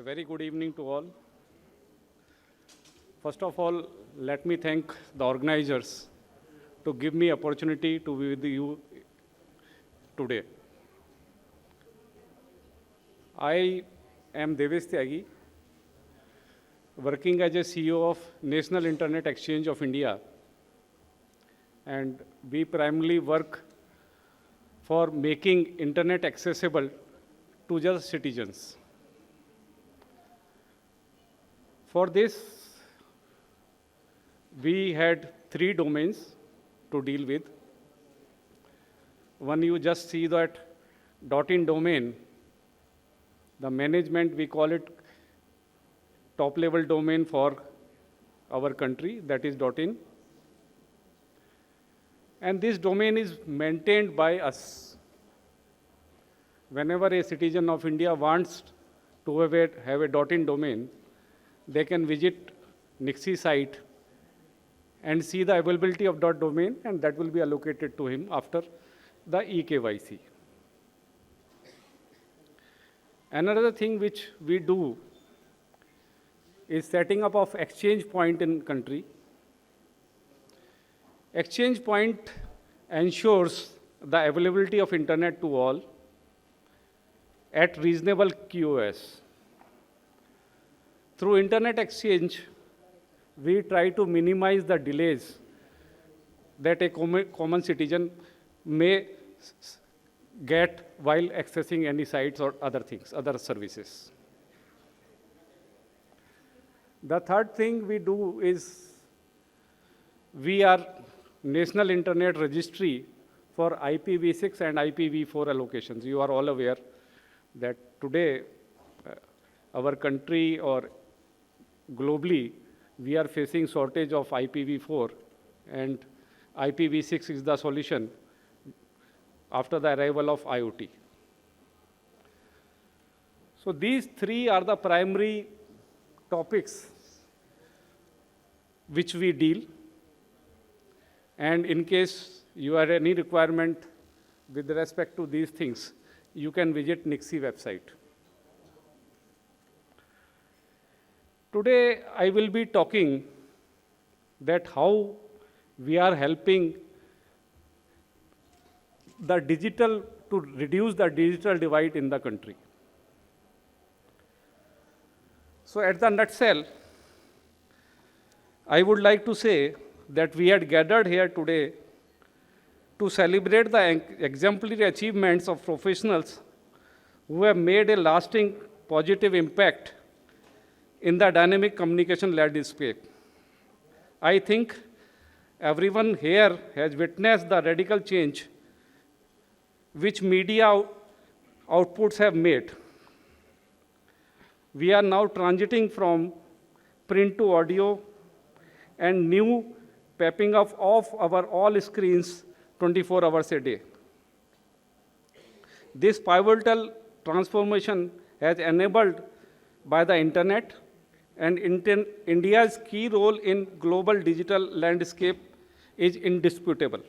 very good evening to all. First of all, let me thank the organizers to give me opportunity to be with you today. I am Devesh Tyagi, working as a CEO of National Internet Exchange of India, and we primarily work for making internet accessible to just citizens. For this, we had 3 domains to deal with. One, you just see that .in domain, the management, we call it top level domain for our country, that is .in. And this domain is maintained by us. Whenever a citizen of India wants to have a .in domain, they can visit NIXI site and see the availability of .domain, and that will be allocated to him after the eKYC. Another thing which we do is setting up of exchange point in country. Exchange point ensures the availability of internet to all at reasonable QoS. Through internet exchange, we try to minimize the delays that a common citizen may get while accessing any sites or other things, other services. The third thing we do is we are National Internet Registry for IPv6 and IPv4 allocations. You are all aware that today our country or globally, we are facing shortage of IPv4, and IPv6 is the solution after the arrival of IoT. So these 3 are the primary topics which we deal. And in case you have any requirement with respect to these things, you can visit NIXI website. Today, I will be talking that how we are helping the digital to reduce the digital divide in the country. So at the nutshell, I would like to say that we had gathered here today to celebrate the exemplary achievements of professionals who have made a lasting positive impact in the dynamic communication landscape. I think everyone here has witnessed the radical change which media outputs have made. We are now transiting from print to audio and new popping up of our all screens 24 hours a day. This pivotal transformation has enabled by the internet, and India's key role in global digital landscape is indisputable.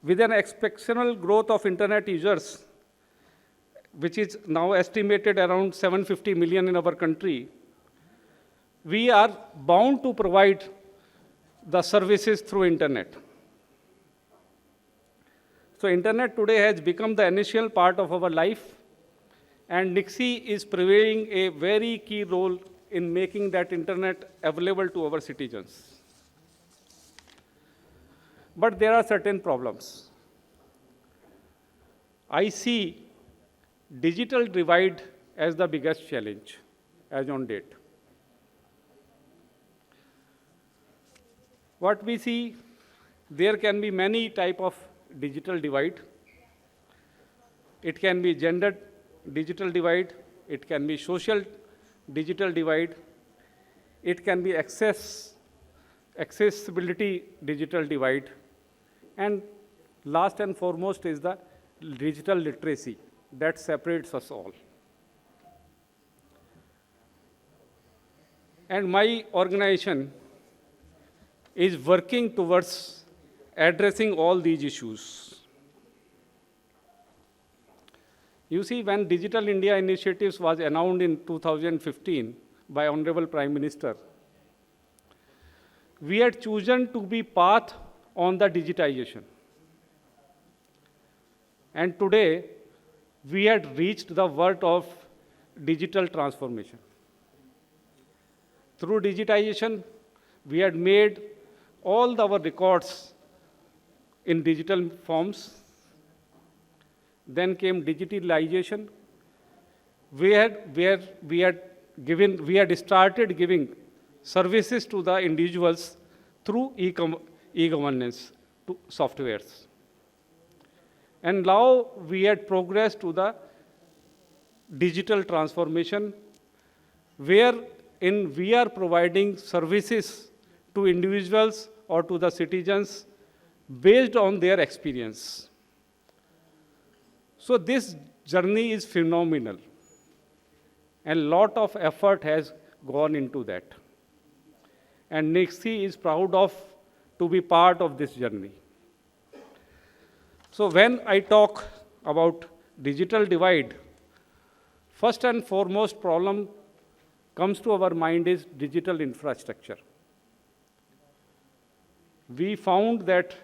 With an exceptional growth of internet users, which is now estimated around 750 million in our country, we are bound to provide the services through internet. So internet today has become the initial part of our life, and NIXI is playing a very key role in making that internet available to our citizens. But there are certain problems. I see digital divide as the biggest challenge as on date. What we see, there can be many types of digital divide. It can be gender digital divide, it can be social digital divide, it can be accessibility digital divide, and last and foremost is the digital literacy that separates us all. And my organization is working towards addressing all these issues. You see, when Digital India initiatives was announced in 2015 by Honorable Prime Minister, we had chosen to be path on the digitization. And today, we had reached the world of digital transformation. Through digitization, we had made all our records in digital forms. Then came digitalization, where we had started giving services to the individuals through e-governance to softwares. And now we had progressed to the digital transformation, wherein we are providing services to individuals or to the citizens based on their experience. So this journey is phenomenal, and a lot of effort has gone into that. And NIXI is proud to be part of this journey. So when I talk about digital divide, first and foremost problem comes to our mind is digital infrastructure. We found that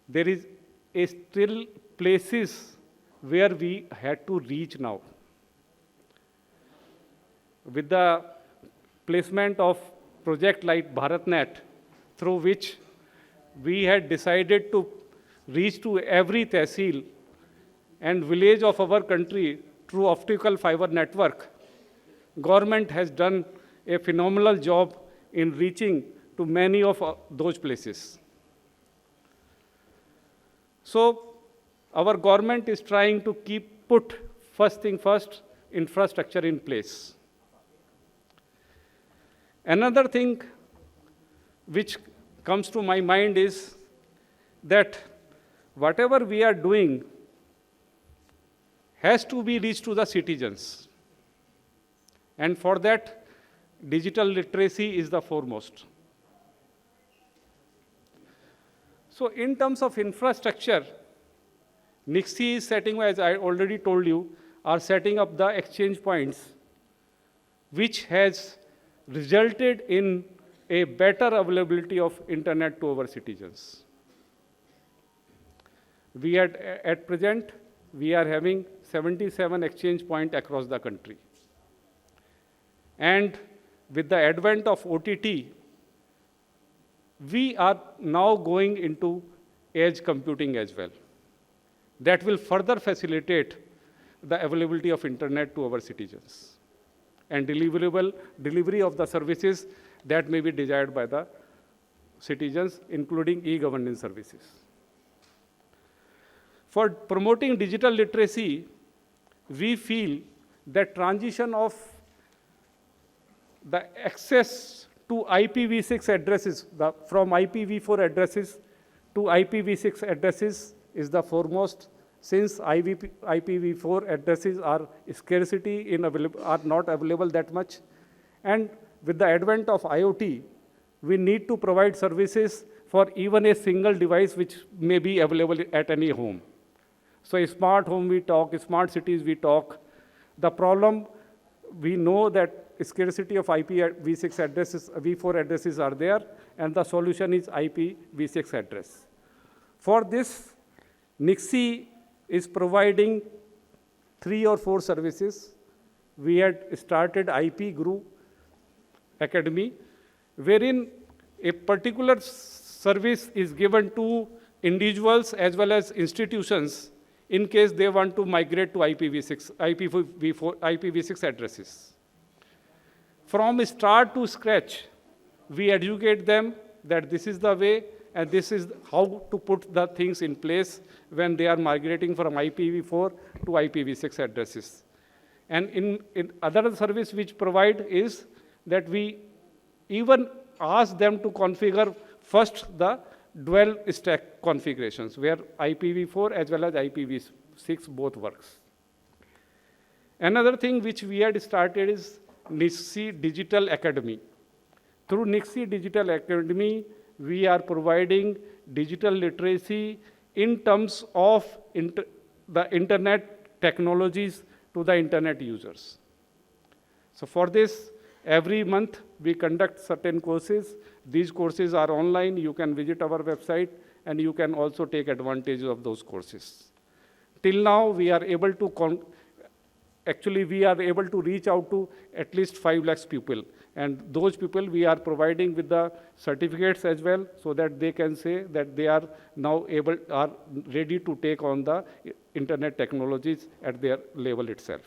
there is still places where we had to reach now. With the placement of project like BharatNet, through which we had decided to reach to every tehsil and village of our country through optical fiber network, government has done a phenomenal job in reaching to many of those places. So our government is trying to put first thing first, infrastructure in place. Another thing which comes to my mind is that whatever we are doing has to be reached to the citizens. And for that, digital literacy is the foremost. So in terms of infrastructure, NIXI is setting, as I already told you, are setting up the exchange points, which has resulted in a better availability of internet to our citizens. At present, we are having 77 exchange points across the country. And with the advent of OTT, we are now going into edge computing as well. That will further facilitate the availability of internet to our citizens and delivery of the services that may be desired by the citizens, including e-governance services. For promoting digital literacy, we feel that transition of the access to IPv6 addresses, from IPv4 addresses to IPv6 addresses is the foremost, since IPv4 addresses are are not available that much. And with the advent of IoT, we need to provide services for even a single device which may be available at any home. So a smart home we talk, smart cities we talk. The problem, we know that scarcity of IPv6 addresses, v4 addresses are there, and the solution is IPv6 address. For this, NIXI is providing 3 or 4 services. We had started IP Guru Academy, wherein a particular service is given to individuals as well as institutions in case they want to migrate to IPv6 addresses. From start to scratch, we educate them that this is the way and this is how to put the things in place when they are migrating from IPv4 to IPv6 addresses. And in other service which provide is that we even ask them to configure first the dual stack configurations, where IPv4 as well as IPv6 both works. Another thing which we had started is NIXI Digital Academy. Through NIXI Digital Academy, we are providing digital literacy in terms of the internet technologies to the internet users. So for this, every month we conduct certain courses. These courses are online. You can visit our website and you can also take advantage of those courses. Till now, we are able to we are able to reach out to at least 5 lakhs people. And those people we are providing with the certificates as well, so that they can say that they are now are ready to take on the internet technologies at their level itself.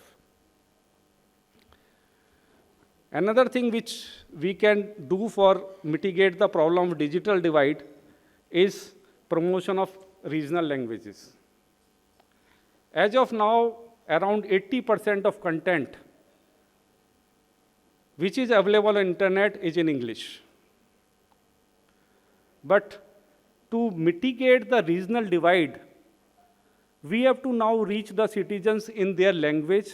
Another thing which we can do for mitigate the problem of digital divide is promotion of regional languages. As of now, around 80% of content which is available on internet is in English. But to mitigate the regional divide, we have to now reach the citizens in their language,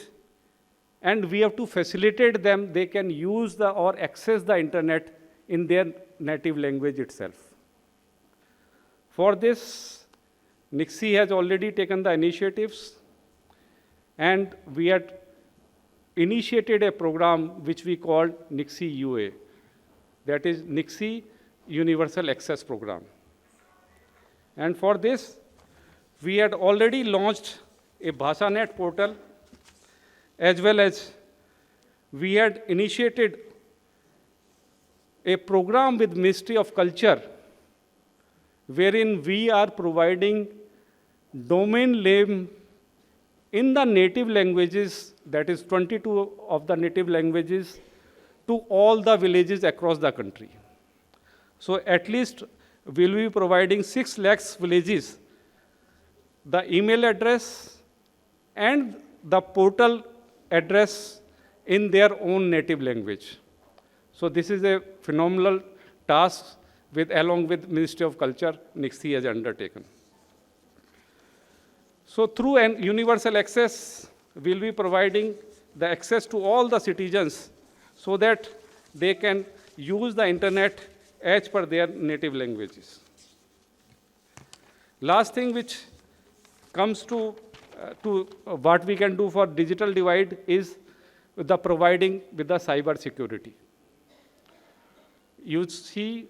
and we have to facilitate them. They can use or access the internet in their native language itself. For this, NIXI has already taken the initiatives, and we had initiated a program which we called NIXI UA, that is NIXI Universal Access Program. And for this, we had already launched a BhasaNet portal, as well as we had initiated a program with Ministry of Culture, wherein we are providing domain name in the native languages, that is 22 of the native languages, to all the villages across the country. So at least we'll be providing 6 lakhs villages the email address and the portal address in their own native language. So this is a phenomenal task along with Ministry of Culture, NIXI has undertaken. So through an universal access, we'll be providing the access to all the citizens so that they can use the internet as per their native languages. Last thing which comes to what we can do for digital divide is the providing with the cyber security. You see,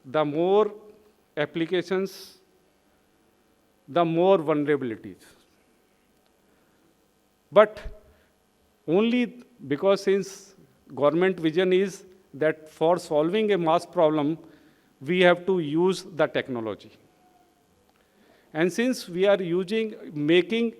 the more applications, the more vulnerabilities. But only because since government vision is that for solving a mass problem, we have to use the technology. And since we are making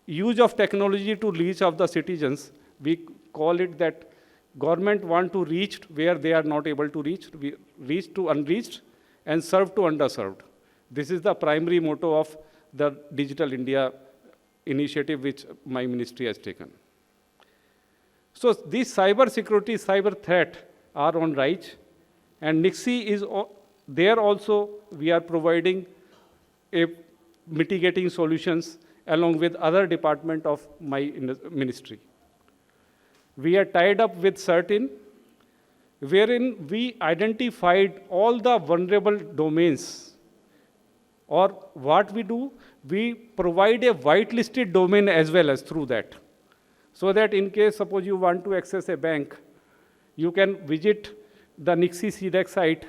use of technology to reach of the citizens, we call it that government want to reach where they are not able to reach, reach to unreached, and serve to underserved. This is the primary motto of the Digital India initiative which my ministry has taken. So these cyber security, cyber threat are on rise, and NIXI is there also. We are providing mitigating solutions along with other department of my ministry. We are tied up with certain, wherein we identified all the vulnerable domains. Or what we do, we provide a whitelisted domain as well as through that. So that in case, suppose you want to access a bank, you can visit the NIXI CDEC site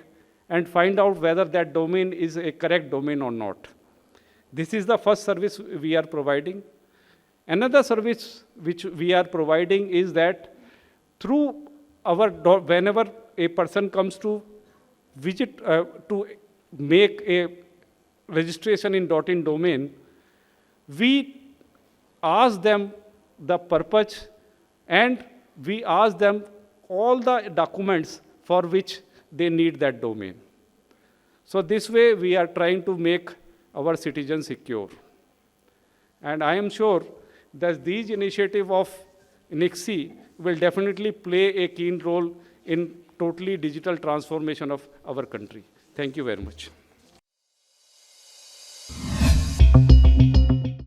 and find out whether that domain is a correct domain or not. This is the first service we are providing. Another service which we are providing is that through whenever a person comes to visit, to make a registration in .in domain, we ask them the purpose and we ask them all the documents for which they need that domain. So this way we are trying to make our citizens secure. And I am sure that these initiatives of NIXI will definitely play a keen role in totally digital transformation of our country. Thank you very much.